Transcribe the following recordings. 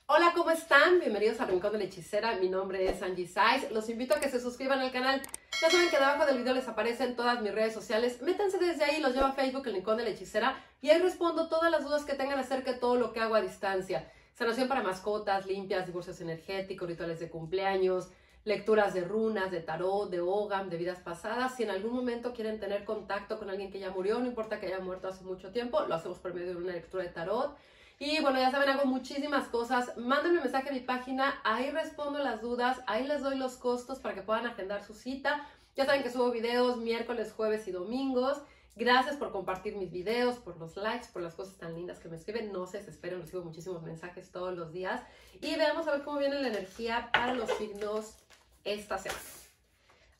Hola, ¿cómo están? Bienvenidos al Rincón de la Hechicera. Mi nombre es Angie Saiz. Los invito a que se suscriban al canal. Ya saben que debajo del video les aparecen todas mis redes sociales. Métanse desde ahí, los llevo a Facebook, el Rincón de la Hechicera, y ahí respondo todas las dudas que tengan acerca de todo lo que hago a distancia. Sanación para mascotas, limpias, divorcios energéticos, rituales de cumpleaños, lecturas de runas, de tarot, de Ogam, de vidas pasadas. Si en algún momento quieren tener contacto con alguien que ya murió, no importa que haya muerto hace mucho tiempo, lo hacemos por medio de una lectura de tarot. Y bueno, ya saben, hago muchísimas cosas. Mándenme un mensaje a mi página, ahí respondo las dudas, ahí les doy los costos para que puedan agendar su cita. Ya saben que subo videos miércoles, jueves y domingos. Gracias por compartir mis videos, por los likes, por las cosas tan lindas que me escriben. No se desesperen, recibo muchísimos mensajes todos los días. Y veamos a ver cómo viene la energía para los signos esta semana.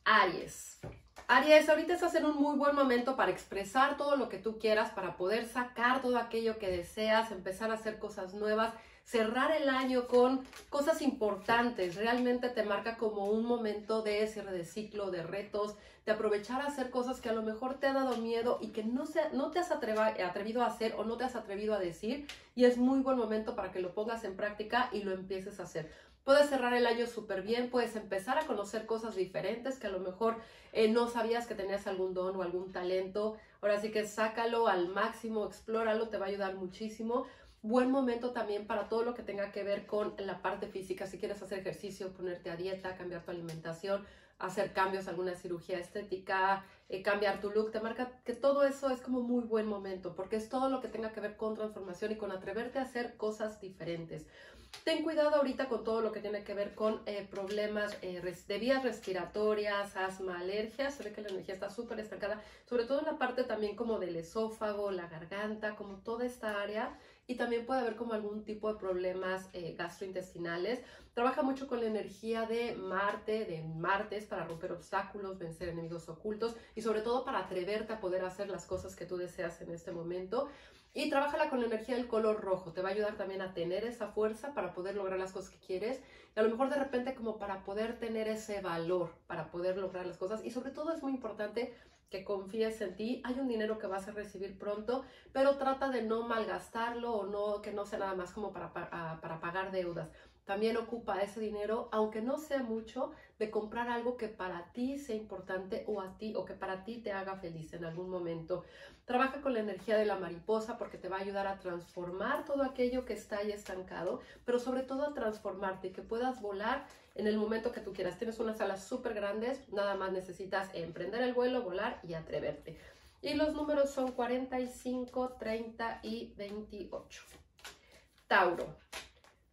Aries. Aries, ahorita estás en un muy buen momento para expresar todo lo que tú quieras, para poder sacar todo aquello que deseas, empezar a hacer cosas nuevas, cerrar el año con cosas importantes. Realmente te marca como un momento de cierre de ciclo, de retos, de aprovechar a hacer cosas que a lo mejor te ha dado miedo y que no te has atrevido a hacer o no te has atrevido a decir, y es muy buen momento para que lo pongas en práctica y lo empieces a hacer. Puedes cerrar el año súper bien, puedes empezar a conocer cosas diferentes que a lo mejor no sabías que tenías algún don o algún talento. Ahora sí que sácalo al máximo, explóralo, te va a ayudar muchísimo. Buen momento también para todo lo que tenga que ver con la parte física. Si quieres hacer ejercicio, ponerte a dieta, cambiar tu alimentación, hacer cambios, alguna cirugía estética, cambiar tu look, te marca que todo eso es como muy buen momento, porque es todo lo que tenga que ver con transformación y con atreverte a hacer cosas diferentes. Ten cuidado ahorita con todo lo que tiene que ver con problemas de vías respiratorias, asma, alergias. Se ve que la energía está súper estancada, sobre todo en la parte también como del esófago, la garganta, como toda esta área. Y también puede haber como algún tipo de problemas gastrointestinales. Trabaja mucho con la energía de Martes, para romper obstáculos, vencer enemigos ocultos y sobre todo para atreverte a poder hacer las cosas que tú deseas en este momento. Y trabájala con la energía del color rojo. Te va a ayudar también a tener esa fuerza para poder lograr las cosas que quieres. Y a lo mejor de repente como para poder tener ese valor, para poder lograr las cosas. Y sobre todo es muy importante que confíes en ti. Hay un dinero que vas a recibir pronto, pero trata de no malgastarlo o no, que no sea nada más como para pagar deudas. También ocupa ese dinero, aunque no sea mucho, de comprar algo que para ti sea importante o que para ti te haga feliz en algún momento. Trabaja con la energía de la mariposa porque te va a ayudar a transformar todo aquello que está ahí estancado, pero sobre todo a transformarte y que puedas volar en el momento que tú quieras. Tienes unas alas súper grandes, nada más necesitas emprender el vuelo, volar y atreverte. Y los números son 45, 30 y 28. Tauro.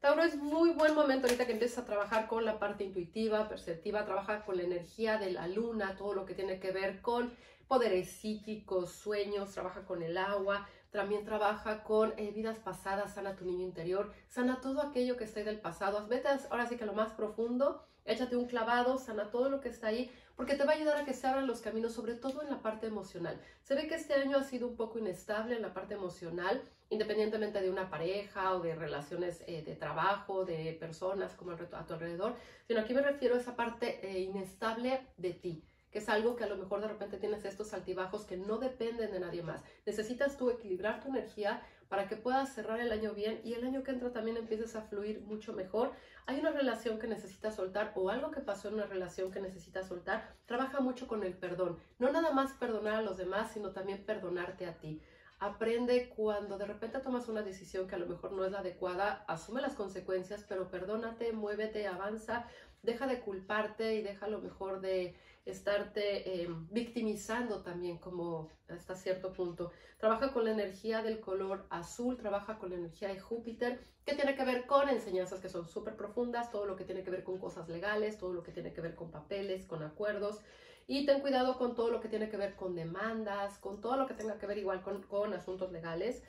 Tauro, es muy buen momento ahorita que empiezas a trabajar con la parte intuitiva, perceptiva, trabaja con la energía de la luna, todo lo que tiene que ver con poderes psíquicos, sueños, trabaja con el agua, también trabaja con vidas pasadas, sana tu niño interior, sana todo aquello que esté del pasado. Vete ahora sí que a lo más profundo, échate un clavado, sana todo lo que está ahí, porque te va a ayudar a que se abran los caminos, sobre todo en la parte emocional. Se ve que este año ha sido un poco inestable en la parte emocional, independientemente de una pareja o de relaciones de trabajo, de personas como a tu alrededor, sino aquí me refiero a esa parte inestable de ti, que es algo que a lo mejor de repente tienes estos altibajos que no dependen de nadie más. Necesitas tú equilibrar tu energía para que puedas cerrar el año bien y el año que entra también empieces a fluir mucho mejor. Hay una relación que necesitas soltar o algo que pasó en una relación que necesitas soltar. Trabaja mucho con el perdón. No nada más perdonar a los demás, sino también perdonarte a ti. Aprende cuando de repente tomas una decisión que a lo mejor no es la adecuada, asume las consecuencias, pero perdónate, muévete, avanza, deja de culparte y deja lo mejor de estarte victimizando también como hasta cierto punto. Trabaja con la energía del color azul, trabaja con la energía de Júpiter, que tiene que ver con enseñanzas que son súper profundas, todo lo que tiene que ver con cosas legales, todo lo que tiene que ver con papeles, con acuerdos. Y ten cuidado con todo lo que tiene que ver con demandas, con todo lo que tenga que ver igual con asuntos legales.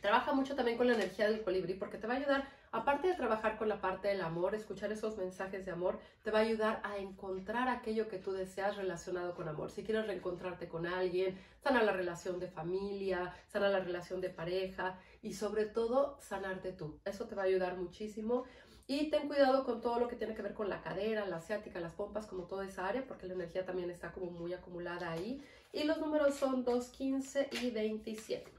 Trabaja mucho también con la energía del colibrí porque te va a ayudar, aparte de trabajar con la parte del amor, escuchar esos mensajes de amor, te va a ayudar a encontrar aquello que tú deseas relacionado con amor. Si quieres reencontrarte con alguien, sanar la relación de familia, sanar la relación de pareja y sobre todo sanarte tú. Eso te va a ayudar muchísimo. Y ten cuidado con todo lo que tiene que ver con la cadera, la ciática, las pompas, como toda esa área, porque la energía también está como muy acumulada ahí. Y los números son 2, 15 y 27.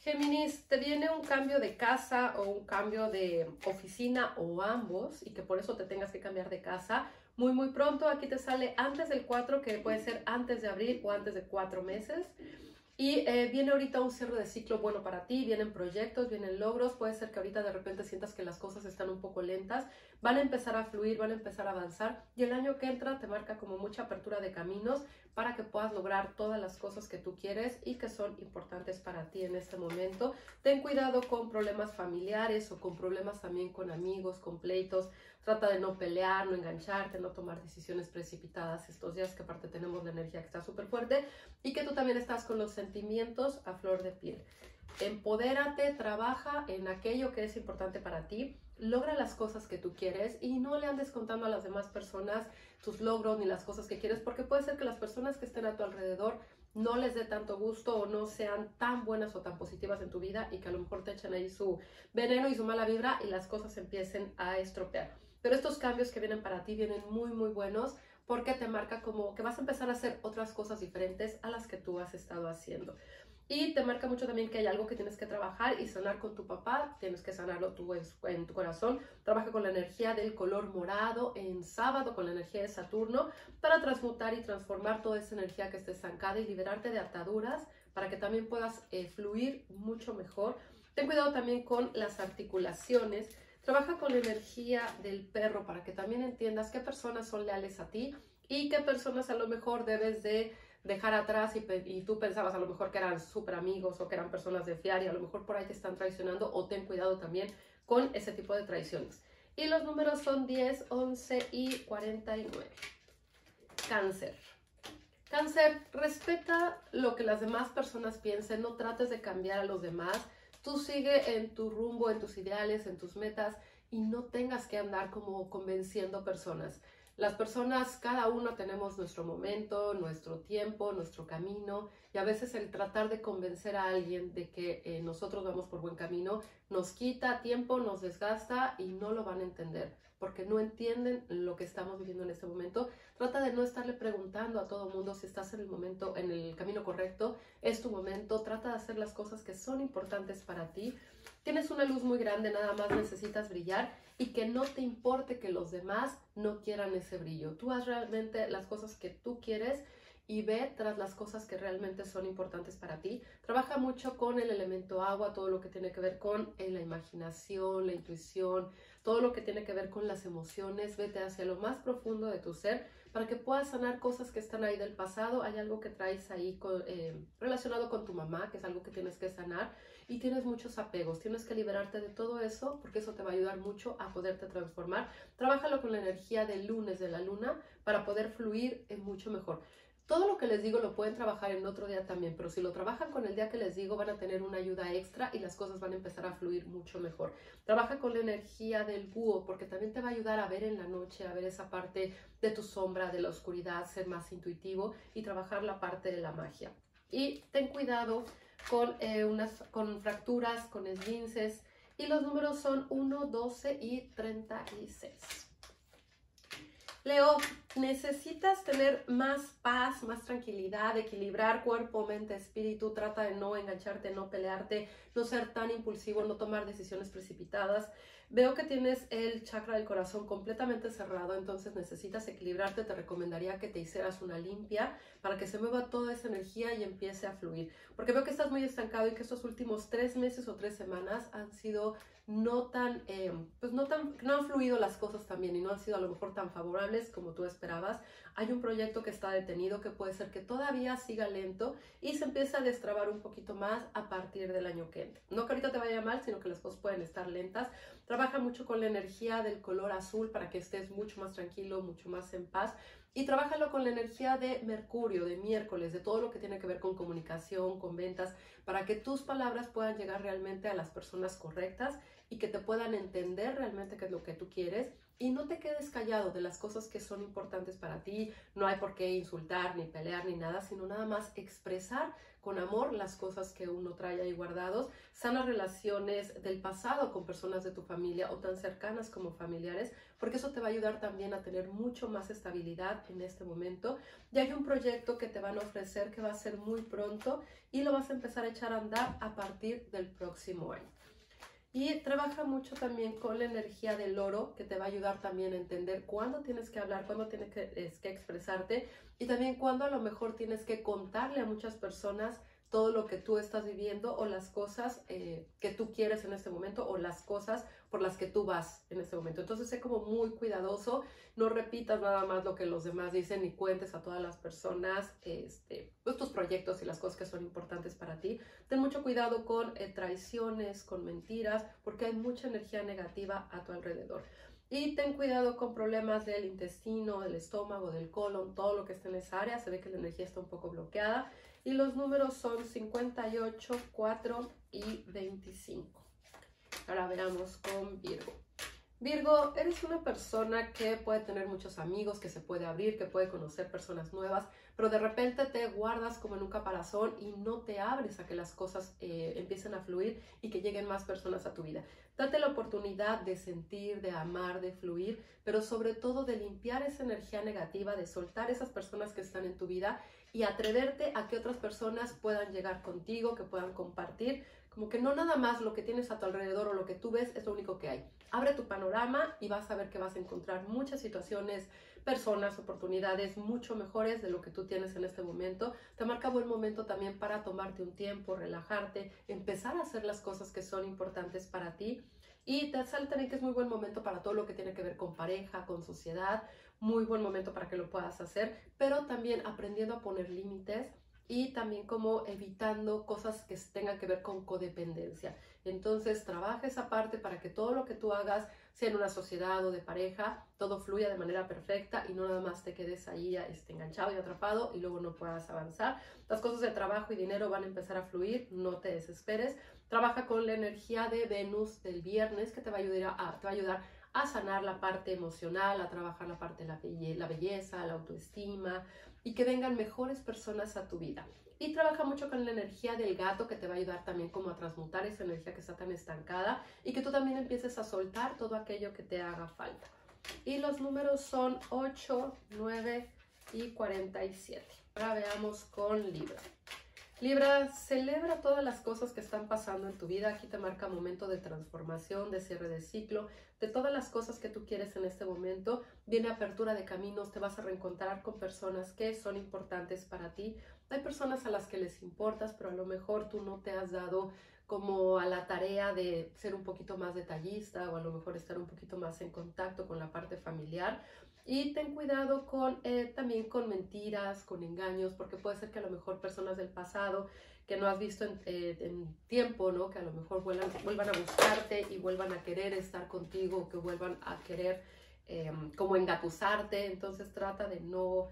Géminis, te viene un cambio de casa o un cambio de oficina o ambos y que por eso te tengas que cambiar de casa muy pronto. Aquí te sale antes del 4, que puede ser antes de abril o antes de 4 meses. Y viene ahorita un cierre de ciclo bueno para ti, vienen proyectos, vienen logros, puede ser que ahorita de repente sientas que las cosas están un poco lentas, van a empezar a fluir, van a empezar a avanzar y el año que entra te marca como mucha apertura de caminos para que puedas lograr todas las cosas que tú quieres y que son importantes para ti en este momento. Ten cuidado con problemas familiares o con problemas también con amigos, con pleitos. Trata de no pelear, no engancharte, no tomar decisiones precipitadas estos días, que aparte tenemos la energía que está súper fuerte y que tú también estás con los sentimientos a flor de piel. Empodérate, trabaja en aquello que es importante para ti, logra las cosas que tú quieres y no le andes contando a las demás personas tus logros ni las cosas que quieres, porque puede ser que las personas que estén a tu alrededor no les dé tanto gusto o no sean tan buenas o tan positivas en tu vida y que a lo mejor te echen ahí su veneno y su mala vibra y las cosas empiecen a estropear. Pero estos cambios que vienen para ti vienen muy buenos porque te marca como que vas a empezar a hacer otras cosas diferentes a las que tú has estado haciendo. Y te marca mucho también que hay algo que tienes que trabajar y sanar con tu papá, tienes que sanarlo tú en tu corazón. Trabaja con la energía del color morado en sábado, con la energía de Saturno, para transmutar y transformar toda esa energía que esté estancada y liberarte de ataduras para que también puedas fluir mucho mejor. Ten cuidado también con las articulaciones. Trabaja con la energía del perro para que también entiendas qué personas son leales a ti y qué personas a lo mejor debes de dejar atrás y tú pensabas a lo mejor que eran súper amigos o que eran personas de fiar y a lo mejor por ahí te están traicionando, o ten cuidado también con ese tipo de traiciones. Y los números son 10, 11 y 49. Cáncer. Cáncer, respeta lo que las demás personas piensen, no trates de cambiar a los demás. Tú sigue en tu rumbo, en tus ideales, en tus metas y no tengas que andar como convenciendo personas. Las personas, cada uno tenemos nuestro momento, nuestro tiempo, nuestro camino y a veces el tratar de convencer a alguien de que nosotros vamos por buen camino nos quita tiempo, nos desgasta y no lo van a entender porque no entienden lo que estamos viviendo en este momento. Trata de no estarle preguntando a todo mundo si estás en el momento, en el camino correcto, es tu momento. Trata de hacer las cosas que son importantes para ti. Tienes una luz muy grande, nada más necesitas brillar y que no te importe que los demás no quieran ese brillo. Tú haz realmente las cosas que tú quieres y ve tras las cosas que realmente son importantes para ti. Trabaja mucho con el elemento agua, todo lo que tiene que ver con la imaginación, la intuición, todo lo que tiene que ver con las emociones. Vete hacia lo más profundo de tu ser para que puedas sanar cosas que están ahí del pasado. Hay algo que traes ahí relacionado con tu mamá, que es algo que tienes que sanar y tienes muchos apegos. Tienes que liberarte de todo eso porque eso te va a ayudar mucho a poderte transformar. Trabájalo con la energía del lunes de la luna para poder fluir mucho mejor. Todo lo que les digo lo pueden trabajar en otro día también, pero si lo trabajan con el día que les digo van a tener una ayuda extra y las cosas van a empezar a fluir mucho mejor. Trabaja con la energía del búho porque también te va a ayudar a ver en la noche, a ver esa parte de tu sombra, de la oscuridad, ser más intuitivo y trabajar la parte de la magia. Y ten cuidado con fracturas, con esguinces y los números son 1, 12 y 36. Leo, necesitas tener más paz, más tranquilidad, equilibrar cuerpo, mente, espíritu. Trata de no engancharte, no pelearte, no ser tan impulsivo, no tomar decisiones precipitadas. Veo que tienes el chakra del corazón completamente cerrado, entonces necesitas equilibrarte. Te recomendaría que te hicieras una limpia para que se mueva toda esa energía y empiece a fluir. Porque veo que estás muy estancado y que estos últimos 3 meses o 3 semanas han sido no han fluido las cosas tan bien y no han sido a lo mejor tan favorables como tú esperabas. Hay un proyecto que está detenido que puede ser que todavía siga lento y se empieza a destrabar un poquito más a partir del año que entra. No que ahorita te vaya mal, sino que las cosas pueden estar lentas. Trabaja mucho con la energía del color azul para que estés mucho más tranquilo, mucho más en paz. Y trabájalo con la energía de Mercurio, de miércoles, de todo lo que tiene que ver con comunicación, con ventas, para que tus palabras puedan llegar realmente a las personas correctas y que te puedan entender realmente qué es lo que tú quieres. Y no te quedes callado de las cosas que son importantes para ti. No hay por qué insultar, ni pelear, ni nada, sino nada más expresar con amor las cosas que uno trae ahí guardados. Sanas relaciones del pasado con personas de tu familia o tan cercanas como familiares, porque eso te va a ayudar también a tener mucho más estabilidad en este momento. Y hay un proyecto que te van a ofrecer que va a ser muy pronto y lo vas a empezar a echar a andar a partir del próximo año. Y trabaja mucho también con la energía del oro, que te va a ayudar también a entender cuándo tienes que hablar, cuándo tienes que expresarte y también cuándo a lo mejor tienes que contarle a muchas personas todo lo que tú estás viviendo o las cosas que tú quieres en este momento o las cosas por las que tú vas en este momento. Entonces, sé como muy cuidadoso, no repitas nada más lo que los demás dicen ni cuentes a todas las personas pues, tus proyectos y las cosas que son importantes para ti. Ten mucho cuidado con traiciones, con mentiras, porque hay mucha energía negativa a tu alrededor. Y ten cuidado con problemas del intestino, del estómago, del colon, todo lo que esté en esa área. Se ve que la energía está un poco bloqueada. Y los números son 58, 4 y 25. Ahora veamos con Virgo. Virgo, eres una persona que puede tener muchos amigos, que se puede abrir, que puede conocer personas nuevas, pero de repente te guardas como en un caparazón y no te abres a que las cosas empiecen a fluir y que lleguen más personas a tu vida. Date la oportunidad de sentir, de amar, de fluir, pero sobre todo de limpiar esa energía negativa, de soltar esas personas que están en tu vida y atreverte a que otras personas puedan llegar contigo, que puedan compartir. Como que no nada más lo que tienes a tu alrededor o lo que tú ves es lo único que hay. Abre tu panorama y vas a ver que vas a encontrar muchas situaciones, personas, oportunidades mucho mejores de lo que tú tienes en este momento. Te marca buen momento también para tomarte un tiempo, relajarte, empezar a hacer las cosas que son importantes para ti. Y te sale también que es muy buen momento para todo lo que tiene que ver con pareja, con sociedad. Muy buen momento para que lo puedas hacer, pero también aprendiendo a poner límites y también como evitando cosas que tengan que ver con codependencia. Entonces, trabaja esa parte para que todo lo que tú hagas, sea en una sociedad o de pareja, todo fluya de manera perfecta y no nada más te quedes ahí enganchado y atrapado y luego no puedas avanzar. Las cosas de trabajo y dinero van a empezar a fluir, no te desesperes. Trabaja con la energía de Venus del viernes que te va a ayudar a sanar la parte emocional, a trabajar la parte de la belleza, la autoestima y que vengan mejores personas a tu vida. Y trabaja mucho con la energía del gato que te va a ayudar también como a transmutar esa energía que está tan estancada y que tú también empieces a soltar todo aquello que te haga falta. Y los números son 8, 9 y 47. Ahora veamos con Libra. Libra, celebra todas las cosas que están pasando en tu vida. Aquí te marca momento de transformación, de cierre de ciclo, de todas las cosas que tú quieres en este momento. Viene apertura de caminos, te vas a reencontrar con personas que son importantes para ti. Hay personas a las que les importas, pero a lo mejor tú no te has dado como a la tarea de ser un poquito más detallista o a lo mejor estar un poquito más en contacto con la parte familiar. Y ten cuidado también con mentiras, con engaños, porque puede ser que a lo mejor personas del pasado que no has visto en tiempo, ¿no? Que a lo mejor vuelvan a buscarte y vuelvan a querer estar contigo, o que vuelvan a querer como engatusarte. Entonces trata de no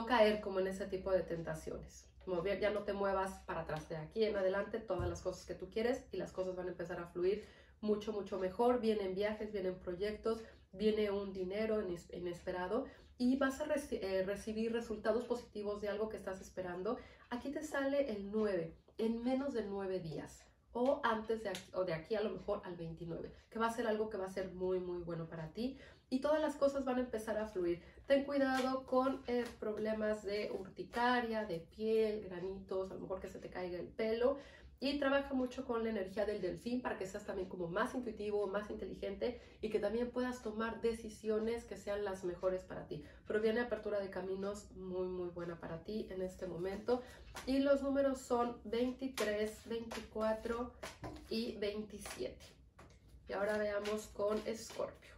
caer como en ese tipo de tentaciones. Como ya no te muevas para atrás, de aquí en adelante todas las cosas que tú quieres y las cosas van a empezar a fluir mucho, mucho mejor. Vienen viajes, vienen proyectos, viene un dinero inesperado y vas a recibir resultados positivos de algo que estás esperando. Aquí te sale el 9, en menos de 9 días o antes de aquí a lo mejor al 29, que va a ser algo que va a ser muy, muy bueno para ti y todas las cosas van a empezar a fluir. Ten cuidado con problemas de urticaria, de piel, granitos, a lo mejor que se te caiga el pelo. Y trabaja mucho con la energía del delfín para que seas también como más intuitivo, más inteligente y que también puedas tomar decisiones que sean las mejores para ti. Pero viene apertura de caminos muy, muy buena para ti en este momento. Y los números son 23, 24 y 27. Y ahora veamos con Escorpio.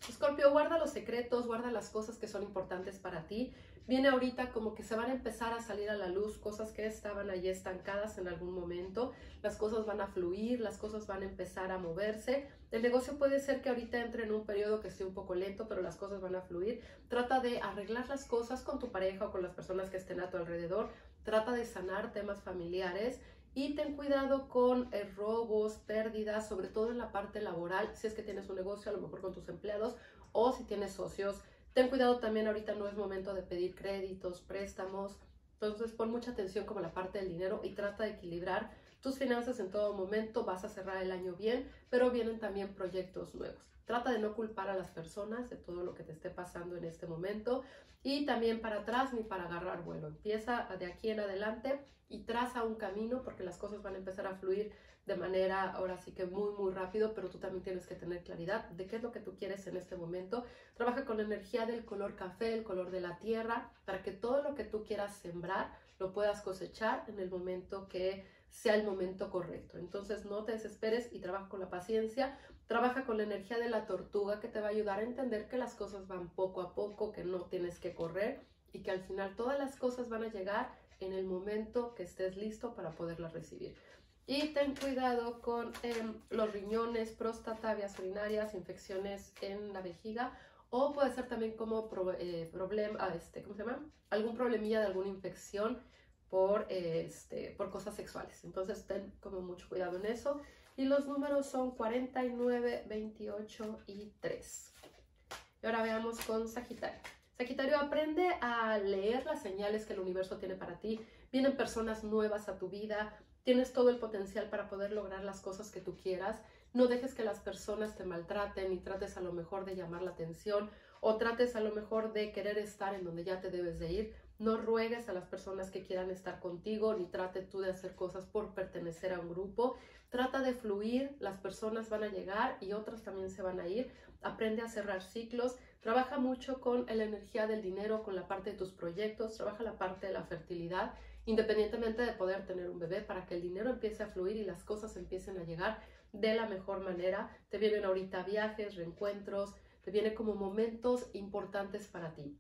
Escorpio, guarda los secretos, guarda las cosas que son importantes para ti. Viene ahorita como que se van a empezar a salir a la luz cosas que estaban allí estancadas en algún momento. Las cosas van a fluir, las cosas van a empezar a moverse. El negocio puede ser que ahorita entre en un periodo que esté un poco lento, pero las cosas van a fluir. Trata de arreglar las cosas con tu pareja o con las personas que estén a tu alrededor. Trata de sanar temas familiares Y ten cuidado con robos, pérdidas, sobre todo en la parte laboral, si es que tienes un negocio, a lo mejor con tus empleados o si tienes socios. Ten cuidado también, ahorita no es momento de pedir créditos, préstamos. Entonces pon mucha atención como la parte del dinero y trata de equilibrar tus finanzas en todo momento. Vas a cerrar el año bien, pero vienen también proyectos nuevos. Trata de no culpar a las personas de todo lo que te esté pasando en este momento y también para atrás ni para agarrar vuelo. Empieza de aquí en adelante y traza un camino porque las cosas van a empezar a fluir de manera ahora sí que muy rápido, pero tú también tienes que tener claridad de qué es lo que tú quieres en este momento. Trabaja con la energía del color café, el color de la tierra, para que todo lo que tú quieras sembrar lo puedas cosechar en el momento que sea el momento correcto. Entonces no te desesperes y trabaja con la paciencia. Trabaja con la energía de la tortuga que te va a ayudar a entender que las cosas van poco a poco, que no tienes que correr y que al final todas las cosas van a llegar en el momento que estés listo para poderlas recibir. Y ten cuidado con los riñones, próstata, vías urinarias, infecciones en la vejiga, o puede ser también como problema, ¿cómo se llama? Algún problemilla de alguna infección por cosas sexuales. Entonces ten como mucho cuidado en eso. Y los números son 49, 28 y 3. Y ahora veamos con Sagitario. Sagitario, aprende a leer las señales que el universo tiene para ti. Vienen personas nuevas a tu vida. Tienes todo el potencial para poder lograr las cosas que tú quieras. No dejes que las personas te maltraten y trates a lo mejor de llamar la atención o trates a lo mejor de querer estar en donde ya te debes de ir. No ruegues a las personas que quieran estar contigo ni trate tú de hacer cosas por pertenecer a un grupo. Trata de fluir, las personas van a llegar y otras también se van a ir. Aprende a cerrar ciclos. Trabaja mucho con la energía del dinero, con la parte de tus proyectos. Trabaja la parte de la fertilidad, independientemente de poder tener un bebé, para que el dinero empiece a fluir y las cosas empiecen a llegar de la mejor manera. Te vienen ahorita viajes, reencuentros, te vienen como momentos importantes para ti.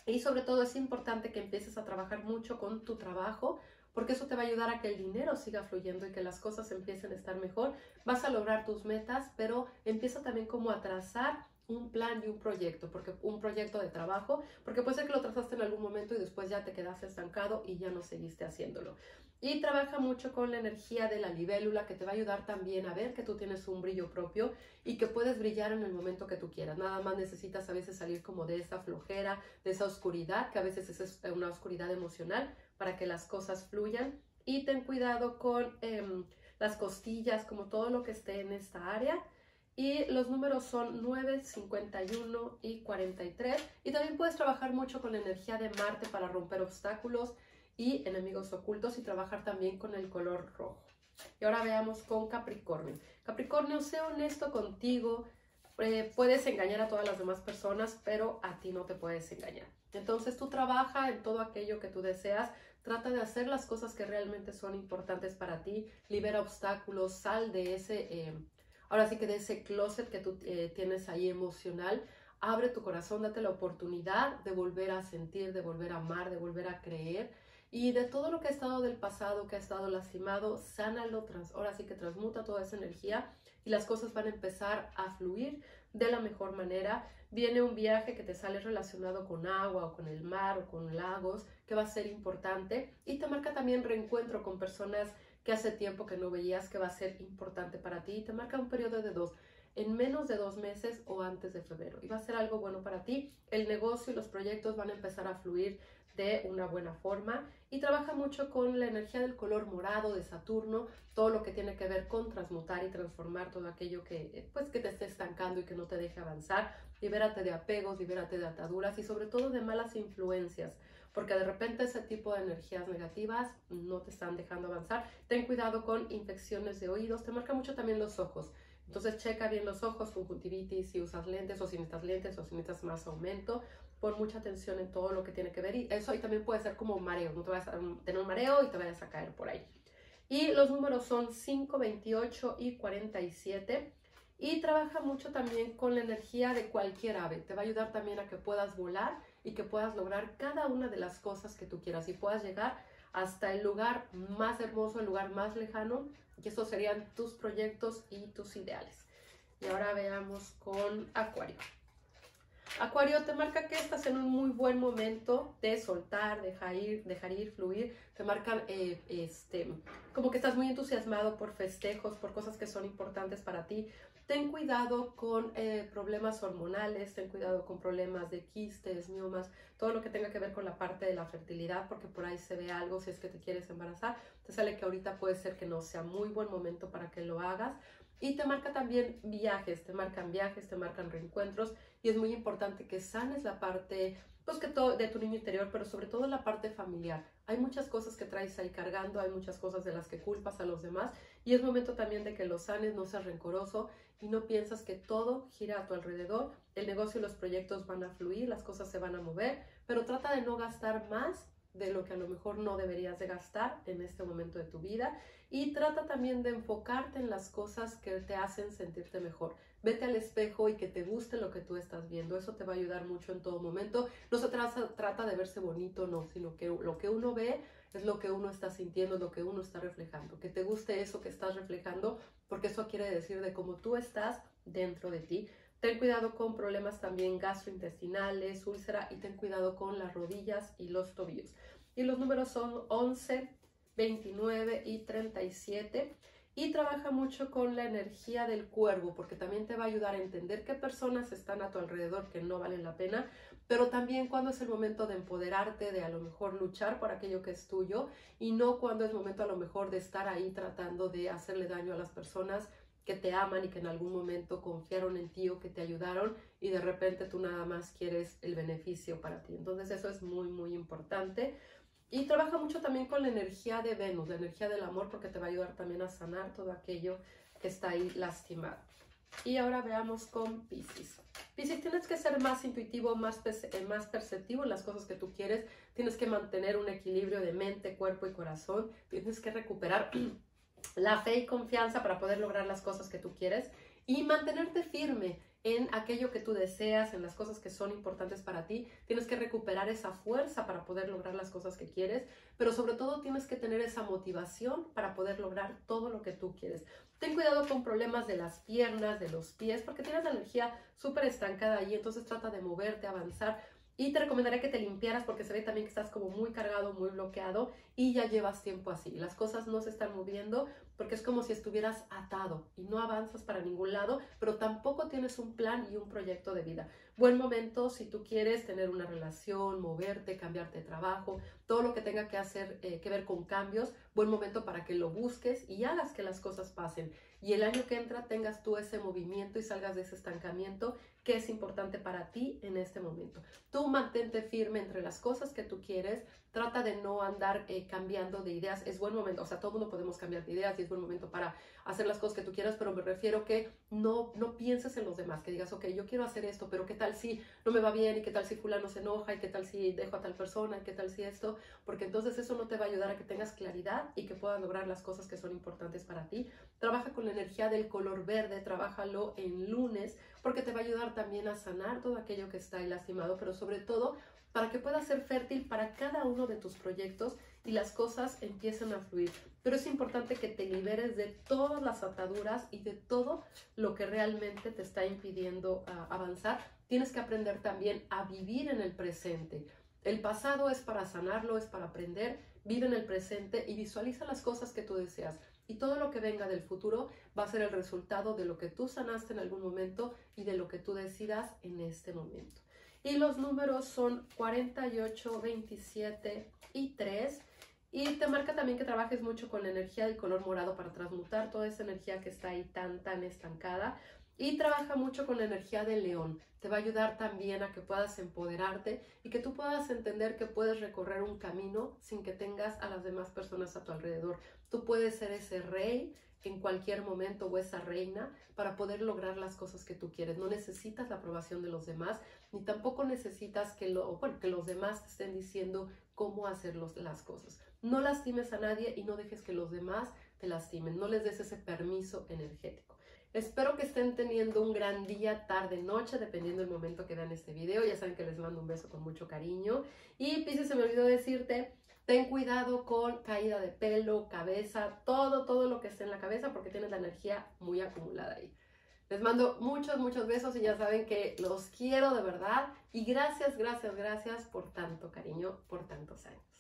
Y sobre todo es importante que empieces a trabajar mucho con tu trabajo, porque eso te va a ayudar a que el dinero siga fluyendo y que las cosas empiecen a estar mejor. Vas a lograr tus metas, pero empieza también como a trazar un plan y un proyecto, porque un proyecto de trabajo, porque puede ser que lo trazaste en algún momento y después ya te quedaste estancado y ya no seguiste haciéndolo. Y trabaja mucho con la energía de la libélula, que te va a ayudar también a ver que tú tienes un brillo propio y que puedes brillar en el momento que tú quieras. Nada más necesitas a veces salir como de esa flojera, de esa oscuridad, que a veces es una oscuridad emocional, para que las cosas fluyan. Y ten cuidado con las costillas, como todo lo que esté en esta área. Y los números son 9, 51 y 43. Y también puedes trabajar mucho con la energía de Marte para romper obstáculos y enemigos ocultos y trabajar también con el color rojo. Y ahora veamos con Capricornio. Capricornio, sé honesto contigo. Puedes engañar a todas las demás personas, pero a ti no te puedes engañar. Entonces tú trabaja en todo aquello que tú deseas. Trata de hacer las cosas que realmente son importantes para ti. Libera obstáculos, sal de ese... ahora sí que de ese closet que tú tienes ahí emocional. Abre tu corazón, date la oportunidad de volver a sentir, de volver a amar, de volver a creer. Y de todo lo que ha estado del pasado, que ha estado lastimado, sánalo, ahora sí que transmuta toda esa energía y las cosas van a empezar a fluir de la mejor manera. Viene un viaje que te sale relacionado con agua o con el mar o con lagos, que va a ser importante. Y te marca también reencuentro con personas que hace tiempo que no veías, que va a ser importante para ti. Y te marca un periodo de en menos de 2 meses o antes de febrero. Y va a ser algo bueno para ti. El negocio y los proyectos van a empezar a fluir de una buena forma. Y trabaja mucho con la energía del color morado de Saturno, todo lo que tiene que ver con transmutar y transformar todo aquello que, pues, que te esté estancando y que no te deje avanzar. Libérate de apegos, libérate de ataduras y sobre todo de malas influencias, porque de repente ese tipo de energías negativas no te están dejando avanzar. Ten cuidado con infecciones de oídos, te marca mucho también los ojos. Entonces checa bien los ojos, conjuntivitis, si usas lentes o si necesitas lentes o si necesitas más aumento. Pon mucha atención en todo lo que tiene que ver y eso y también puede ser como mareo, no te vayas a tener un mareo y te vayas a caer por ahí. Y los números son 5, 28 y 47 y trabaja mucho también con la energía de cualquier ave. Te va a ayudar también a que puedas volar y que puedas lograr cada una de las cosas que tú quieras y puedas llegar hasta el lugar más hermoso, el lugar más lejano, y esos serían tus proyectos y tus ideales. Y ahora veamos con Acuario. Acuario, te marca que estás en un muy buen momento de soltar, dejar ir, fluir. Te marcan como que estás muy entusiasmado por festejos, por cosas que son importantes para ti. Ten cuidado con problemas hormonales, ten cuidado con problemas de quistes, miomas, todo lo que tenga que ver con la parte de la fertilidad, porque por ahí se ve algo si es que te quieres embarazar. Te sale que ahorita puede ser que no sea muy buen momento para que lo hagas. Y te marca también viajes, te marcan reencuentros. Y es muy importante que sanes la parte, pues que todo de tu niño interior, pero sobre todo la parte familiar. Hay muchas cosas que traes ahí cargando, hay muchas cosas de las que culpas a los demás y es momento también de que lo sanes, no seas rencoroso y no piensas que todo gira a tu alrededor. El negocio y los proyectos van a fluir, las cosas se van a mover, pero trata de no gastar más de lo que a lo mejor no deberías de gastar en este momento de tu vida y trata también de enfocarte en las cosas que te hacen sentirte mejor. Vete al espejo y que te guste lo que tú estás viendo, eso te va a ayudar mucho en todo momento. No se trata de verse bonito, no, sino que lo que uno ve es lo que uno está sintiendo, es lo que uno está reflejando. Que te guste eso que estás reflejando, porque eso quiere decir de cómo tú estás dentro de ti. Ten cuidado con problemas también gastrointestinales, úlcera y ten cuidado con las rodillas y los tobillos. Y los números son 11, 29 y 37. Y trabaja mucho con la energía del cuervo, porque también te va a ayudar a entender qué personas están a tu alrededor que no valen la pena, pero también cuando es el momento de empoderarte, de a lo mejor luchar por aquello que es tuyo y no cuando es momento a lo mejor de estar ahí tratando de hacerle daño a las personas que te aman y que en algún momento confiaron en ti o que te ayudaron y de repente tú nada más quieres el beneficio para ti. Entonces eso es muy, muy importante. Y trabaja mucho también con la energía de Venus, la energía del amor, porque te va a ayudar también a sanar todo aquello que está ahí lastimado. Y ahora veamos con Piscis. Piscis, tienes que ser más intuitivo, más perceptivo en las cosas que tú quieres. Tienes que mantener un equilibrio de mente, cuerpo y corazón. Tienes que recuperar la fe y confianza para poder lograr las cosas que tú quieres y mantenerte firme en aquello que tú deseas, en las cosas que son importantes para ti. Tienes que recuperar esa fuerza para poder lograr las cosas que quieres, pero sobre todo tienes que tener esa motivación para poder lograr todo lo que tú quieres. Ten cuidado con problemas de las piernas, de los pies, porque tienes la energía súper estancada ahí, entonces trata de moverte, avanzar. Y te recomendaría que te limpiaras porque se ve también que estás como muy cargado, muy bloqueado y ya llevas tiempo así. Las cosas no se están moviendo porque es como si estuvieras atado y no avanzas para ningún lado, pero tampoco tienes un plan y un proyecto de vida. Buen momento si tú quieres tener una relación, moverte, cambiarte de trabajo, todo lo que tenga que hacer que ver con cambios, buen momento para que lo busques y hagas que las cosas pasen. Y el año que entra tengas tú ese movimiento y salgas de ese estancamiento que es importante para ti en este momento. Tú mantente firme entre las cosas que tú quieres, trata de no andar cambiando de ideas, es buen momento, o sea, todo mundo podemos cambiar de ideas y es buen momento para hacer las cosas que tú quieras, pero me refiero que no pienses en los demás, que digas, ok, yo quiero hacer esto, pero qué tal si no me va bien y qué tal si fulano se enoja y qué tal si dejo a tal persona y qué tal si esto, porque entonces eso no te va a ayudar a que tengas claridad y que puedas lograr las cosas que son importantes para ti. Trabaja con la energía del color verde, trabájalo en lunes, porque te va a ayudar también a sanar todo aquello que está ahí lastimado, pero sobre todo para que puedas ser fértil para cada uno de tus proyectos y las cosas empiecen a fluir. Pero es importante que te liberes de todas las ataduras y de todo lo que realmente te está impidiendo avanzar. Tienes que aprender también a vivir en el presente. El pasado es para sanarlo, es para aprender. Vive en el presente y visualiza las cosas que tú deseas. Y todo lo que venga del futuro va a ser el resultado de lo que tú sanaste en algún momento y de lo que tú decidas en este momento. Y los números son 48, 27 y 3. Y te marca también que trabajes mucho con la energía del color morado para transmutar toda esa energía que está ahí tan estancada. Y trabaja mucho con la energía del león. Te va a ayudar también a que puedas empoderarte y que tú puedas entender que puedes recorrer un camino sin que tengas a las demás personas a tu alrededor. Tú puedes ser ese rey en cualquier momento o esa reina para poder lograr las cosas que tú quieres. No necesitas la aprobación de los demás, ni tampoco necesitas que los demás te estén diciendo cómo hacer las cosas. No lastimes a nadie y no dejes que los demás te lastimen. No les des ese permiso energético. Espero que estén teniendo un gran día, tarde, noche, dependiendo del momento que vean este video. Ya saben que les mando un beso con mucho cariño. Y Piscis, se me olvidó decirte, ten cuidado con caída de pelo, cabeza, todo lo que esté en la cabeza porque tienes la energía muy acumulada ahí. Les mando muchos, muchos besos y ya saben que los quiero de verdad. Y gracias, gracias, gracias por tanto cariño, por tantos años.